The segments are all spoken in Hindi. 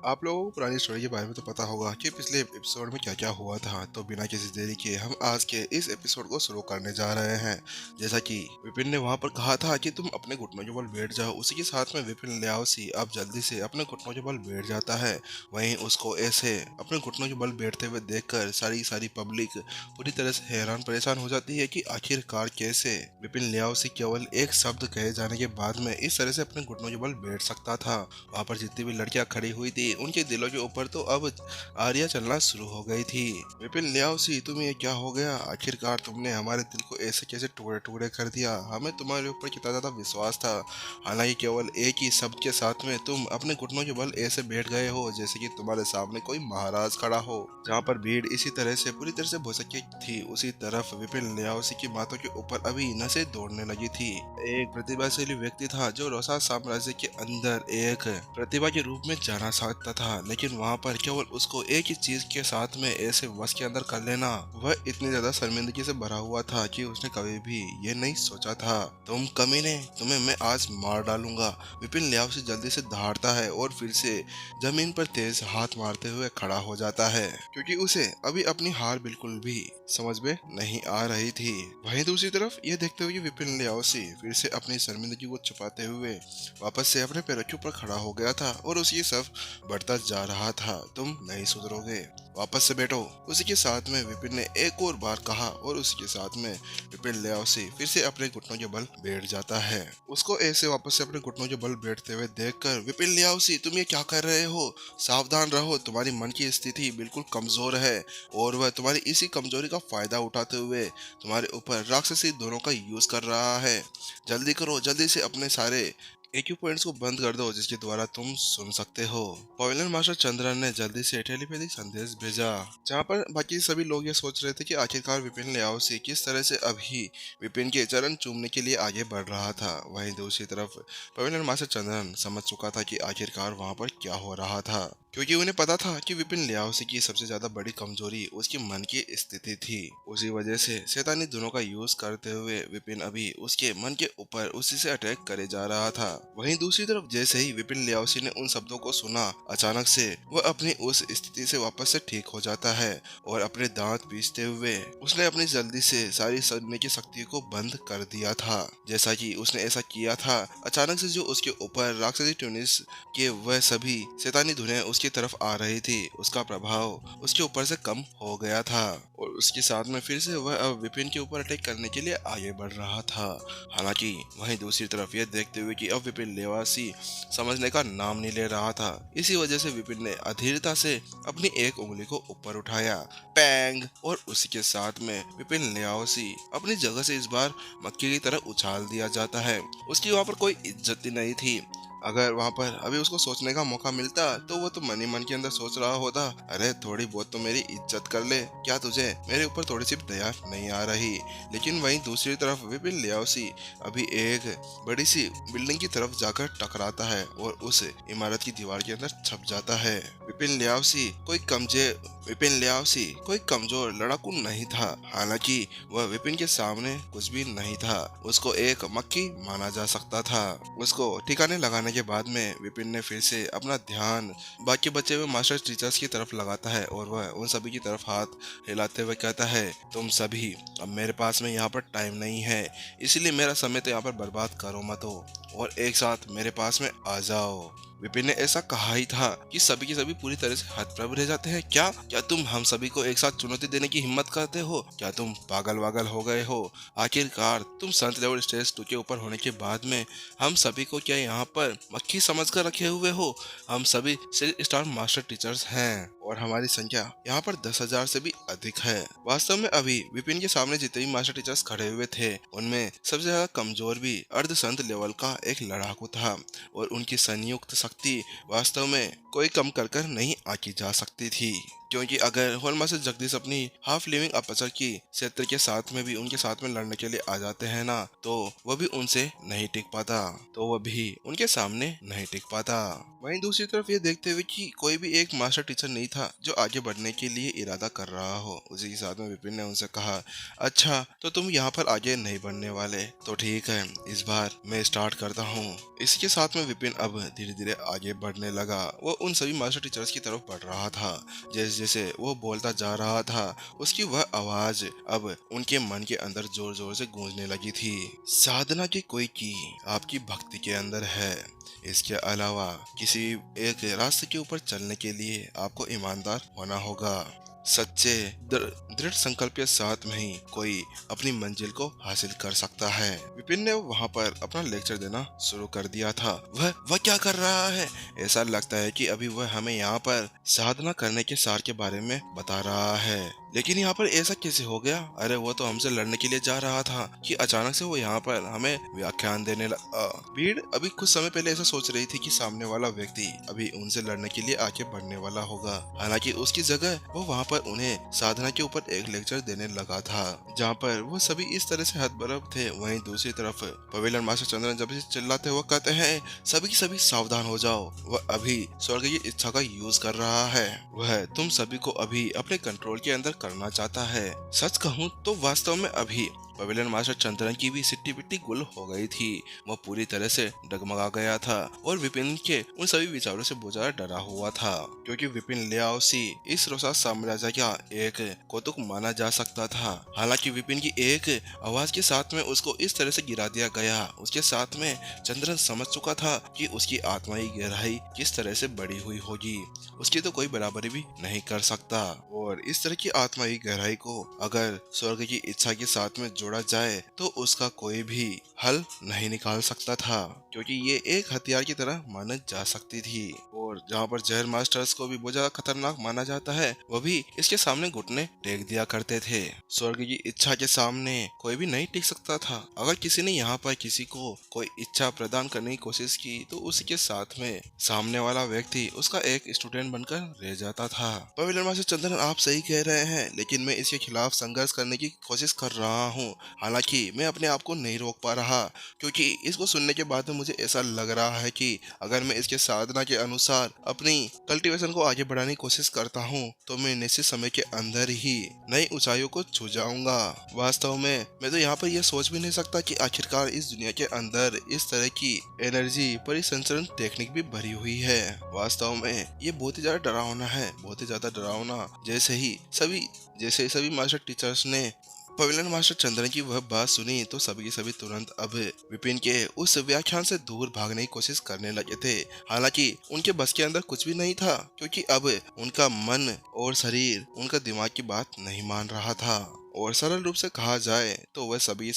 आप लोगों को पुरानी स्टोरी के बारे में तो पता होगा कि पिछले एपिसोड में क्या क्या हुआ था। तो बिना किसी देरी के हम आज के इस एपिसोड को शुरू करने जा रहे हैं। जैसा कि विपिन ने वहां पर कहा था कि तुम अपने घुटनों के बल बैठ जाओ, उसी के साथ में विपिन लियाओसी अब जल्दी से अपने घुटनों के बल बैठ जाता है। वहीं उसको ऐसे अपने घुटनों के बल बैठते हुए देखकर सारी सारी पब्लिक पूरी तरह से हैरान परेशान हो जाती है कि आखिरकार कैसे विपिन लियाओसी केवल एक शब्द कहे जाने के बाद में इस तरह से अपने घुटनों के बल बैठ सकता था। वहां पर जितनी भी लड़कियां खड़ी हुई थी उनके दिलों के ऊपर तो अब आरियां चलना शुरू हो गई थी। विपिन लियाओसी, तुम्हें ये क्या हो गया? आखिरकार तुमने हमारे दिल को ऐसे कैसे टुकड़े टुकड़े कर दिया? हमें तुम्हारे ऊपर कितना ज्यादा विश्वास था, हालांकि केवल एक ही शब्द के साथ में तुम अपने घुटनों के बल ऐसे बैठ गए हो जैसे कि तुम्हारे सामने कोई महाराज खड़ा हो। जहाँ पर भीड़ इसी तरह से पूरी तरह से भुसकी थी, उसी तरफ विपिन लियाओसी की बातों के ऊपर अभी नसें दौड़ने लगी थी। एक प्रतिभाशाली व्यक्ति था जो रोसा साम्राज्य के अंदर एक प्रतिभा के रूप में जाना सकता था, लेकिन वहां पर केवल उसको एक ही चीज के साथ में ऐसे वश के अंदर कर लेना वह इतनी ज्यादा शर्मिंदगी से भरा हुआ था कि उसने कभी भी ये नहीं सोचा था। तुम कमीने, तुम्हें मैं आज मार डालूंगा। विपिन लियाओसी जल्दी से दहाड़ता है और फिर से जमीन पर तेज हाथ मारते हुए खड़ा हो जाता है, क्योंकि उसे अभी अपनी हार बिल्कुल भी समझ में नहीं आ रही थी। वहीं दूसरी तरफ ये देखते हुए विपिन लियाओसी फिर से अपनी शर्मिंदगी को छुपाते हुए वापस से अपने पैरों के ऊपर खड़ा हो गया था और उसकी सब बढ़ता जा रहा था। तुम नहीं सुधरोगे, वापस से बैठो। उसी के साथ में विपिन ने एक और बार कहा और उसी के साथ में विपिन लियाओसी फिर से अपने घुटनों के बल बैठ जाता है। उसको ऐसे वापस से अपने घुटनों के बल बैठते हुए देखकर, विपिन लियाओसी तुम ये क्या कर रहे हो? सावधान रहो, तुम्हारी मन की स्थिति बिल्कुल कमजोर है और वह तुम्हारी इसी कमजोरी का फायदा उठाते हुए तुम्हारे ऊपर राक्षसी दोनों का यूज कर रहा है। जल्दी करो, जल्दी से अपने सारे एक्यू पॉइंट्स को बंद कर दो जिसके द्वारा तुम सुन सकते हो। पवेलियन मास्टर चंद्रन ने जल्दी से टेलीपैथिक संदेश भेजा, जहाँ पर बाकी सभी लोग ये सोच रहे थे कि आखिरकार विपिन लियाओसी किस तरह से अभी विपिन के चरण चूमने के लिए आगे बढ़ रहा था। वहीं दूसरी तरफ पवेलियन मास्टर चंद्रन समझ चुका था कि आखिरकार वहां पर क्या हो रहा था, क्योंकि उन्हें पता था कि विपिन लियाओसी की सबसे ज्यादा बड़ी कमजोरी उसकी मन की स्थिति थी। उसी वजह से शैतानी धुनों का यूज करते हुए विपिन अभी उसके मन के ऊपर उसी से अटैक करे जा रहा था। वहीं दूसरी तरफ जैसे ही विपिन लियाओसी ने उन शब्दों को सुना, अचानक से वह अपनी उस स्थिति से वापस से ठीक हो जाता है और अपने दांत पीसते हुए उसने अपनी जल्दी से सारी सुनने की शक्ति को बंद कर दिया था। जैसा कि उसने ऐसा किया था, अचानक से जो उसके ऊपर राक्षसी ट्यूनिस के वह सभी शैतानी धुनें उसकी तरफ आ रही थी, उसका प्रभाव उसके ऊपर से कम हो गया था और उसके साथ में फिर से वह अब विपिन के ऊपर अटैक करने के लिए आगे बढ़ रहा था। हालांकि वहीं दूसरी तरफ यह देखते हुए कि अब विपिन लियाओसी समझने का नाम नहीं ले रहा था, इसी वजह से विपिन ने अधीरता से अपनी एक उंगली को ऊपर उठाया, पैंग, और उसी के साथ में विपिन लियाओसी अपनी जगह से इस बार मक्खी की तरह उछाल दिया जाता है। उसकी वहां पर कोई इज्जत ही नहीं थी। अगर वहां पर अभी उसको सोचने का मौका मिलता तो वो तो मन ही मन के अंदर सोच रहा होता, अरे थोड़ी बहुत तो मेरी इज्जत कर ले, क्या तुझे मेरे ऊपर थोड़ी सी दया नहीं आ रही? लेकिन वहीं दूसरी तरफ विपिन लियाओसी अभी एक बड़ी सी बिल्डिंग की तरफ जाकर टकराता है और उस इमारत की दीवार के अंदर छप जाता है। विपिन लियाओसी कोई कमजोर लड़ाकू नहीं था, हालांकि वह विपिन के सामने कुछ भी नहीं था, उसको एक मक्खी माना जा सकता था। उसको ठिकाने लगाने के बाद में विपिन ने फिर से अपना ध्यान बाकी बचे हुए मास्टर टीचर्स की तरफ लगाता है और वह उन सभी की तरफ हाथ हिलाते हुए कहता है, तुम सभी, अब मेरे पास में यहाँ पर टाइम नहीं है, इसलिए मेरा समय तो यहाँ पर बर्बाद करो मत हो और एक साथ मेरे पास में आ जाओ। विपिन ने ऐसा कहा ही था कि सभी के सभी पूरी तरह से हतप्रभ रह जाते हैं। क्या क्या तुम हम सभी को एक साथ चुनौती देने की हिम्मत करते हो? क्या तुम पागल वागल हो गए हो? आखिरकार तुम संत लेवल स्टेज 2 के ऊपर होने के बाद में हम सभी को क्या यहाँ पर मक्खी समझ कर रखे हुए हो? हम सभी 6 स्टार मास्टर टीचर्स हैं और हमारी संख्या यहाँ पर 10,000 से भी अधिक है। वास्तव में अभी विपिन के सामने जितने भी मास्टर टीचर्स खड़े हुए थे उनमें सबसे ज्यादा कमजोर भी अर्ध संत लेवल का एक लड़ाकू था और उनकी संयुक्त शक्ति वास्तव में कोई कम कर नहीं आकी जा सकती थी। क्योंकि अगर हॉल मास्टर जगदीश अपनी हाफ लिविंग अफसर की क्षेत्र के साथ में भी उनके साथ में लड़ने के लिए आ जाते हैं ना, तो वह भी उनसे नहीं टिक पाता, तो वह भी उनके सामने नहीं टिक पाता। वहीं दूसरी तरफ ये देखते हुए कि कोई भी एक मास्टर टीचर नहीं था जो आगे बढ़ने के लिए इरादा कर रहा हो, उसी के साथ में विपिन ने उनसे कहा, अच्छा तो तुम यहाँ पर आगे नहीं बढ़ने वाले, तो ठीक है, इस बार मैं स्टार्ट करता हूँ। इसके साथ में विपिन अब धीरे धीरे आगे बढ़ने लगा। वो उन सभी मास्टर टीचर्स की तरफ बढ़ रहा था। जैसे जैसे वो बोलता जा रहा था, उसकी वह आवाज अब उनके मन के अंदर जोर जोर से गूंजने लगी थी। साधना की कोई की आपकी भक्ति के अंदर है। इसके अलावा किसी एक रास्ते के ऊपर चलने के लिए आपको ईमानदार होना होगा। सच्चे दृढ़ संकल्प के साथ में ही कोई अपनी मंजिल को हासिल कर सकता है। विपिन ने वहाँ पर अपना लेक्चर देना शुरू कर दिया था। वह क्या कर रहा है? ऐसा लगता है कि अभी वह हमें यहाँ पर साधना करने के सार के बारे में बता रहा है, लेकिन यहाँ पर ऐसा कैसे हो गया? अरे वो तो हमसे लड़ने के लिए जा रहा था कि अचानक से वो यहाँ पर हमें व्याख्यान देने लगा। भीड़ अभी कुछ समय पहले ऐसा सोच रही थी कि सामने वाला व्यक्ति अभी उनसे लड़ने के लिए आगे बढ़ने वाला होगा। हालांकि उसकी जगह वो वहाँ पर उन्हें साधना के ऊपर एक लेक्चर देने लगा था, जहाँ पर वो सभी इस तरह से हतबरब थे। वहीं दूसरी तरफ पवेलियन मास्टर चंद्रन जब से चिल्लाते हुए कहते हैं, सभी की सभी सावधान हो जाओ, वह अभी स्वर्ग की इच्छा का यूज कर रहा है। वह तुम सभी को अभी अपने कंट्रोल के अंदर करना चाहता है। सच कहूँ तो वास्तव में अभी पवेलियन मास्टर चंद्रन की भी सिट्टी पिट्टी गुल हो गई थी। वह पूरी तरह से डगमगा गया था और विपिन के उन सभी विचारों से बहुत ज्यादा डरा हुआ था, क्योंकि विपिन लियाओसी इस रोसा साम्राज्य का एक कौतुक माना जा सकता था। हालांकि विपिन की एक आवाज के साथ में उसको इस तरह से गिरा दिया गया। उसके साथ में चंद्रन समझ चुका था कि उसकी आत्माई गहराई किस तरह से बड़ी हुई होगी, उसकी तो कोई बराबरी भी नहीं कर सकता। और इस तरह की आत्माई गहराई को अगर स्वर्ग की इच्छा के साथ में जोड़ा जाए तो उसका कोई भी हल नहीं निकाल सकता था, क्योंकि ये एक हथियार की तरह माना जा सकती थी। और जहाँ पर जहर मास्टर्स को भी बहुत ज्यादा खतरनाक माना जाता है, वह भी इसके सामने घुटने टेक दिया करते थे। स्वर्ग की इच्छा के सामने कोई भी नहीं टिक सकता था। अगर किसी ने यहाँ पर किसी को कोई इच्छा प्रदान करने की कोशिश की तो उसके साथ में सामने वाला व्यक्ति उसका एक स्टूडेंट बनकर रह जाता था। पवेलियन मास्टर चंद्रन, आप सही कह रहे हैं, लेकिन मैं इसके खिलाफ संघर्ष करने की कोशिश कर रहा हूँ। हालांकि मैं अपने आप को नहीं रोक पा रहा, क्योंकि इसको सुनने के बाद में मुझे ऐसा लग रहा है कि अगर मैं इसके साधना के अनुसार अपनी कल्टीवेशन को आगे बढ़ाने की कोशिश करता हूँ तो मैं निश्चित समय के अंदर ही नई ऊंचाइयों को छू जाऊंगा। वास्तव में मैं तो यहाँ पर यह सोच भी नहीं सकता कि आखिरकार इस दुनिया के अंदर इस तरह की एनर्जी परिसंचरण टेक्निक भी भरी हुई है। वास्तव में ये बहुत ही ज्यादा डरावना है, बहुत ही ज्यादा डरावना। जैसे सभी मास्टर टीचर्स ने पवेलियन मास्टर चंद्रन की वह बात सुनी तो सभी के सभी तुरंत अब विपिन के उस व्याख्यान से दूर भागने की कोशिश करने लगे थे। हालांकि उनके बस के अंदर कुछ भी नहीं था, क्योंकि अब उनका मन और शरीर उनका दिमाग की बात नहीं मान रहा था। और सरल रूप से कहा जाए तो वह सभी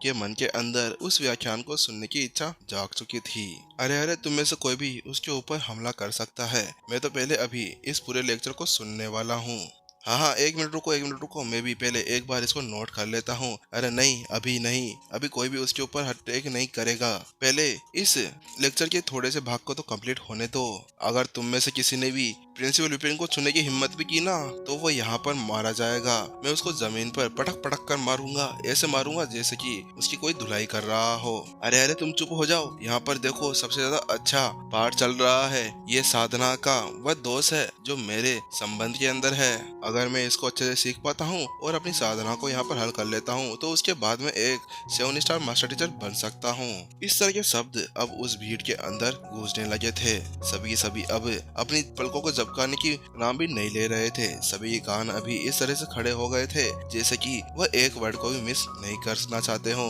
के मन के अंदर उस व्याख्यान को सुनने की इच्छा जाग चुकी थी। अरे तुम में से कोई भी उसके ऊपर हमला कर सकता है। मैं तो पहले अभी इस पूरे लेक्चर को सुनने वाला हूँ। हाँ, एक मिनट रुको, मैं भी पहले एक बार इसको नोट कर लेता हूँ। अरे नहीं, अभी कोई भी उसके ऊपर अटैक नहीं करेगा। पहले इस लेक्चर के थोड़े से भाग को तो कंप्लीट होने दो। अगर तुम में से किसी ने भी प्रिंसिपल विपिन को छूने की हिम्मत भी की ना, तो वो यहाँ पर मारा जाएगा। मैं उसको जमीन पर पटक पटक कर मारूंगा, ऐसे मारूंगा जैसे कि उसकी कोई धुलाई कर रहा हो। अरे तुम चुप हो जाओ, यहाँ पर देखो सबसे ज्यादा अच्छा पार्ट चल रहा है। ये साधना का वह दोष है जो मेरे संबंध के अंदर है। अगर मैं इसको अच्छे से सीख पाता हूँ और अपनी साधना को यहाँ पर हल कर लेता हूँ तो उसके बाद में एक 7 स्टार मास्टर टीचर बन सकता हूँ। इस तरह के शब्द अब उस भीड़ के अंदर गूंजने लगे थे। सभी अब अपनी पलकों को झपकाने की नाम भी नहीं ले रहे थे। सभी के कान अभी इस तरह से खड़े हो गए थे जैसे कि वह एक वर्ड को भी मिस नहीं करना चाहते हो।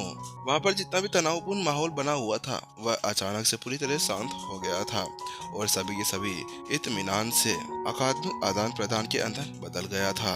वहाँ पर जितना भी तनावपूर्ण माहौल बना हुआ था वह अचानक से पूरी तरह शांत हो गया था और सभी के सभी इत्मीनान से अकादमिक आदान प्रदान के अंदर बदल गया था।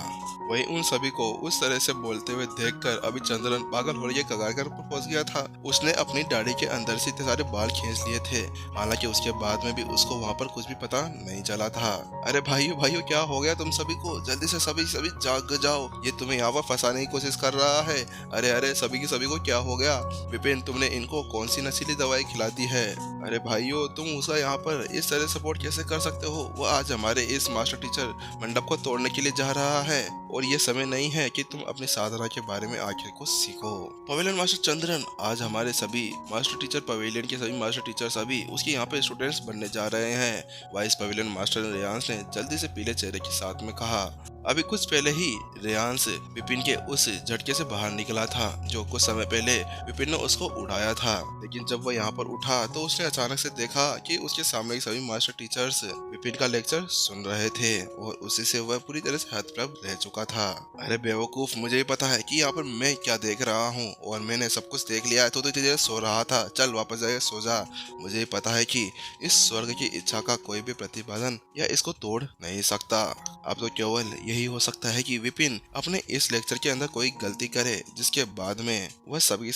वहीं उन सभी को उस तरह से बोलते हुए देखकर अभी चंद्रन पागल होने के कगार पर पहुंच गया था। उसने अपनी दाढ़ी के अंदर से इतने सारे बाल खींच लिए थे। हालांकि उसके बाद में भी उसको वहाँ पर कुछ भी पता नहीं चला था। अरे भाइयों क्या हो गया तुम सभी को? जल्दी से सभी जाग जाओ, ये तुम्हें यहाँ पर फंसाने की कोशिश कर रहा है। अरे सभी की सभी को क्या हो गया? विपिन, तुमने इनको कौन सी नशीली दवाई खिला दी है? अरे भाइयों, तुम उसका यहाँ पर इस तरह सपोर्ट कैसे कर सकते हो? वो आज हमारे इस मास्टर टीचर मंडप को तोड़ने के लिए जा रहा है और ये समय नहीं है कि तुम अपनी साधना के बारे में आखिर को सीखो। पवेलियन मास्टर चंद्रन, आज हमारे सभी मास्टर टीचर, पवेलियन के सभी मास्टर टीचर सभी उसके यहाँ पे स्टूडेंट्स बनने जा रहे हैं। वाइस पवेलियन मास्टर रेयांश ने जल्दी से पीले चेहरे के साथ में कहा। अभी कुछ पहले ही रेयांश विपिन के उस झटके से बाहर निकला था जो कुछ समय पहले विपिन ने उसको उड़ाया था, लेकिन जब वह यहाँ पर उठा तो उसने अचानक से देखा कि उसके सामने के सभी मास्टर टीचर्स विपिन का लेक्चर सुन रहे थे और उसी से वह पूरी तरह से हतप्रभ रह चुका था। अरे बेवकूफ, मुझे ही पता है कि यहाँ पर मैं क्या देख रहा हूँ और मैंने सब कुछ देख लिया है, तो तुझे सो रहा था, चल वापस जाके सो जा। मुझे ही पता है कि इस स्वर्ग की इच्छा का कोई भी प्रतिपादन या इसको तोड़ नहीं सकता। अब तो केवल यही हो सकता है कि विपिन अपने इस लेक्चर के अंदर कोई गलती करे जिसके बाद में वह सभी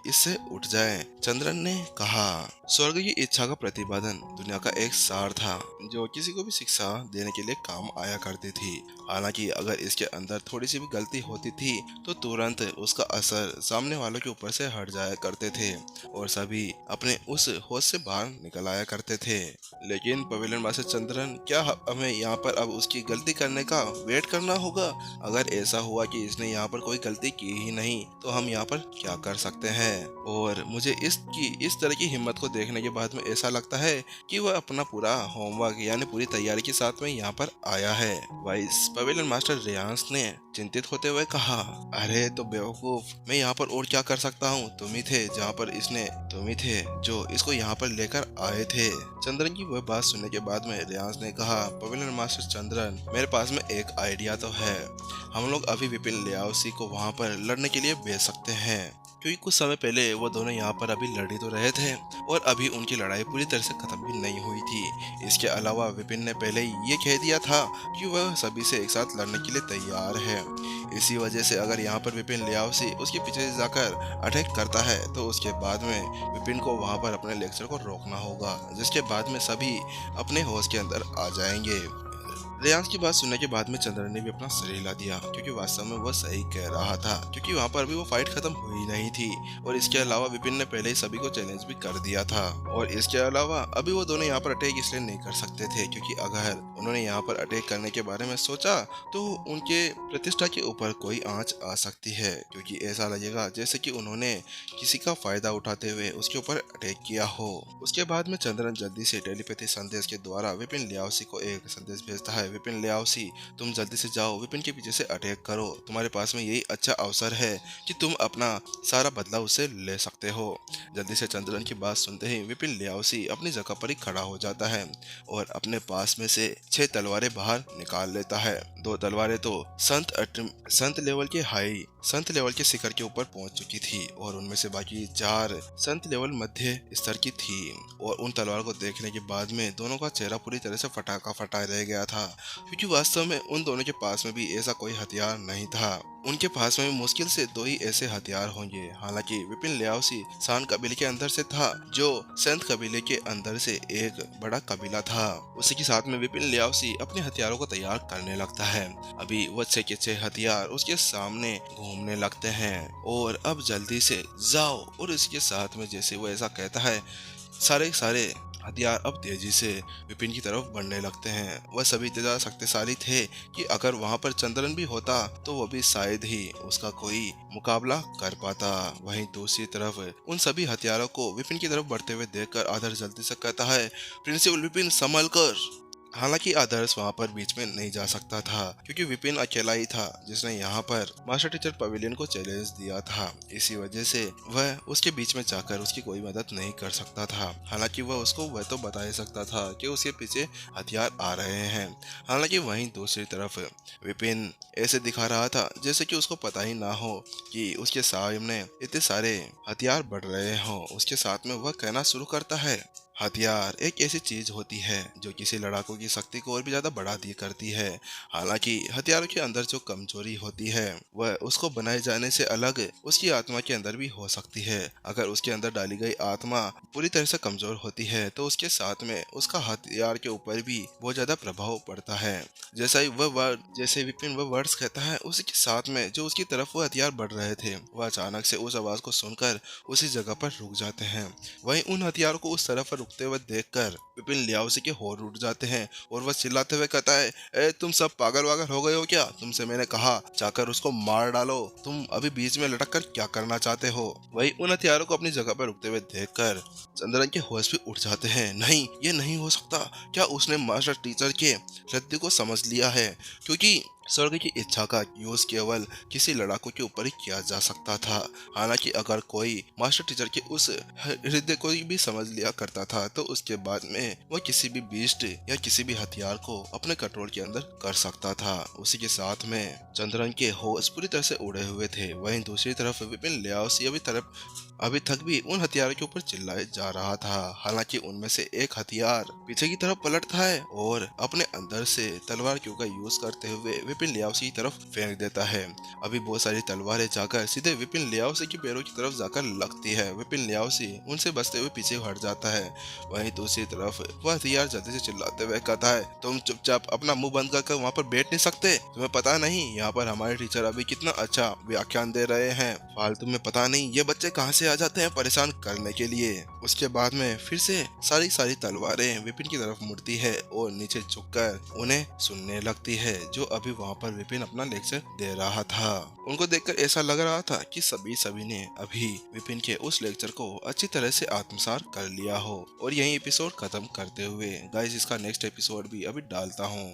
इससे उठ जाए। चंद्रन ने कहा, स्वर्ग की इच्छा का प्रतिपादन दुनिया का एक सार था जो किसी को भी शिक्षा देने के लिए काम आया करती थी। हालांकि अगर इसके अंदर थोड़ी सी भी गलती होती थी तो तुरंत उसका असर सामने वालों के ऊपर से हट जाया करते थे और सभी अपने उस होश से बाहर निकल आया करते थे। लेकिन पवेलियन मास्टर चंद्रन, क्या हमें यहाँ पर अब उसकी गलती करने का वेट करना होगा? अगर ऐसा हुआ कि इसने यहाँ पर कोई गलती की ही नहीं तो हम यहाँ पर क्या कर सकते हैं? और मुझे इस तरह की हिम्मत को देखने के बाद में ऐसा लगता है कि वह अपना पूरा होमवर्क यानी पूरी तैयारी के साथ में यहाँ पर आया है। वाइस पवेलियन मास्टर रेयांश ने चिंतित होते हुए कहा, अरे तो बेवकूफ, मैं यहाँ पर और क्या कर सकता हूँ? तुम ही थे जो इसको यहाँ पर लेकर आए थे। चंद्रन की वह बात सुनने के बाद में रेयांश ने कहा, पवेलियन मास्टर चंद्रन, मेरे पास में एक आइडिया तो है। हम लोग अभी विपिन लियाओसी को वहाँ पर लड़ने के लिए भेज सकते हैं, क्योंकि कुछ समय पहले वो दोनों यहाँ पर अभी लड़ ही तो रहे थे और अभी उनकी लड़ाई पूरी तरह से खत्म भी नहीं हुई थी। इसके अलावा विपिन ने पहले ही ये कह दिया था कि वह सभी से एक साथ लड़ने के लिए तैयार है। इसी वजह से अगर यहाँ पर विपिन लियाओसी उसके पीछे से जाकर अटैक करता है तो उसके बाद में विपिन को वहाँ पर अपने लेक्चर को रोकना होगा, जिसके बाद में सभी अपने होश के अंदर आ जाएंगे। रेयांश की बात सुनने के बाद में चंद्रन ने भी अपना सिर हिला दिया, क्योंकि वास्तव में वह सही कह रहा था, क्योंकि वहाँ पर भी वो फाइट खत्म हुई नहीं थी और इसके अलावा विपिन ने पहले ही सभी को चैलेंज भी कर दिया था। और इसके अलावा अभी वो दोनों यहाँ पर अटैक इसलिए नहीं कर सकते थे क्योंकि अगर उन्होंने यहाँ पर अटैक करने के बारे में सोचा तो उनके प्रतिष्ठा के ऊपर कोई आंच आ सकती है, क्योंकि ऐसा लगेगा जैसे कि उन्होंने किसी का फायदा उठाते हुए उसके ऊपर अटैक किया हो। उसके बाद में चंद्रन जल्दी से टेलीपैथी संदेश के द्वारा विपिन लियाओसी को एक संदेश भेजता है, विपिन लियाओसी, तुम जल्दी से जाओ, विपिन के पीछे से अटैक करो, तुम्हारे पास में यही अच्छा अवसर है कि तुम अपना सारा बदला उससे ले सकते हो। जल्दी से चंद्रन की बात सुनते ही विपिन लियाओसी अपनी जगह पर ही खड़ा हो जाता है और अपने पास में से 6 तलवारें बाहर निकाल लेता है। 2 तलवारें तो संत लेवल के शिखर के ऊपर पहुंच चुकी थी और उनमें से बाकी 4 संत लेवल मध्य स्तर की थी। और उन तलवार को देखने के बाद में दोनों का चेहरा पूरी तरह से फटा रह गया था, क्योंकि वास्तव में उन दोनों के पास में भी ऐसा कोई हथियार नहीं था। उनके पास में मुश्किल से 2 ही ऐसे हथियार होंगे। हालांकि विपिन लियाओसी सान कबीले के अंदर से था, जो संत कबीले के अंदर से एक बड़ा कबीला था। उसी के साथ में विपिन लियाओसी अपने हथियारों को तैयार करने लगता है। अभी वो 6 के 6 हथियार उसके सामने घूमने लगते हैं और अब जल्दी से जाओ। और इसके साथ में जैसे वो ऐसा कहता है, सारे हथियार अब तेजी से विपिन की तरफ बढ़ने लगते हैं। वह सभी इतने शक्तिशाली थे कि अगर वहां पर चंद्रन भी होता तो वह भी शायद ही उसका कोई मुकाबला कर पाता। वहीं दूसरी तरफ उन सभी हथियारों को विपिन की तरफ बढ़ते हुए देखकर आदर्श जल्दी से कहता है, प्रिंसिपल विपिन संभल कर। हालांकि आदर्श वहां पर बीच में नहीं जा सकता था, क्योंकि विपिन अकेला ही था जिसने यहाँ पर मास्टर टीचर पवेलियन को चैलेंज दिया था। इसी वजह से वह उसके बीच में जाकर उसकी कोई मदद नहीं कर सकता था। हालांकि वह तो बता ही सकता था कि उसके पीछे हथियार आ रहे हैं। हालांकि वहीं दूसरी तरफ विपिन ऐसे दिखा रहा था जैसे कि उसको पता ही ना हो कि उसके सामने इतने सारे हथियार बढ़ रहे हों। उसके साथ में वह कहना शुरू करता है, हथियार एक ऐसी चीज होती है जो किसी लड़ाकू की शक्ति को और भी ज्यादा बढ़ा दी करती है। हालांकि हथियारों के अंदर जो कमजोरी होती है वह उसको बनाए जाने से अलग उसकी आत्मा के अंदर भी हो सकती है। अगर उसके अंदर डाली गई आत्मा पूरी तरह से कमजोर होती है तो उसके साथ में उसका हथियार के ऊपर भी बहुत ज्यादा प्रभाव पड़ता है। जैसे विपिन वह वर्ड्स कहता है, उसी के साथ में जो उसकी तरफ वो हथियार बढ़ रहे थे वह अचानक से उस आवाज को सुनकर उसी जगह पर रुक जाते हैं। वहीं उन हथियारों को उस तरफ पर रुकते हुए देखकर विपिन लियाओसी के होर उठ जाते हैं और वह चिल्लाते हुए कहता है, ए तुम सब पागल वागल हो गए हो क्या? तुमसे मैंने कहा जाकर उसको मार डालो, तुम अभी बीच में लटक कर क्या करना चाहते हो? वही उन हथियारों को अपनी जगह पर रुकते हुए देखकर चंद्रन के होश भी उठ जाते हैं। नहीं, ये नहीं हो सकता। क्या उसने मास्टर टीचर के रद्दी को समझ लिया है? क्योंकि स्वर्ग की इच्छा का यूज केवल किसी लड़ाकू के ऊपर ही किया जा सकता था। हालांकि अगर कोई मास्टर टीचर के उस हृदय को भी समझ लिया करता था तो उसके बाद में वह किसी भी बीस्ट या किसी भी हथियार को अपने कंट्रोल के अंदर कर सकता था। उसी के साथ में चंद्रन के होश पूरी तरह से उड़े हुए थे। वहीं दूसरी तरफ विपिन लियाओसी अभी तक भी उन हथियारों के ऊपर चिल्लाए जा रहा था। हालांकि उनमें से एक हथियार पीछे की तरफ पलटता है और अपने अंदर से तलवार क्यू का यूज करते हुए विपिन लियाओसी की तरफ फेंक देता है। अभी बहुत सारी तलवारें जाकर सीधे विपिन लियाओसी की पैरों की तरफ जाकर लगती है। विपिन लियाओसी उनसे बचते हुए पीछे हट जाता है। वहीं दूसरी तरफ वह हथियार जल्दी से चिल्लाते हुए कहता है, तुम चुपचाप अपना मुंह बंद कर वहाँ पर बैठ नहीं सकते? तुम्हें पता नहीं यहाँ पर हमारे टीचर अभी कितना अच्छा व्याख्यान दे रहे हैं? फालतू में पता नहीं ये बच्चे कहाँ से आ जाते हैं परेशान करने के लिए। उसके बाद में फिर से सारी तलवारें विपिन की तरफ मुड़ती है और नीचे झुककर उन्हें सुनने लगती है, जो अभी वहाँ पर विपिन अपना लेक्चर दे रहा था। उनको देखकर ऐसा लग रहा था कि सभी ने अभी विपिन के उस लेक्चर को अच्छी तरह से आत्मसात कर लिया हो। और यही एपिसोड खत्म करते हुए गाइस इसका नेक्स्ट एपिसोड भी अभी डालता हूँ।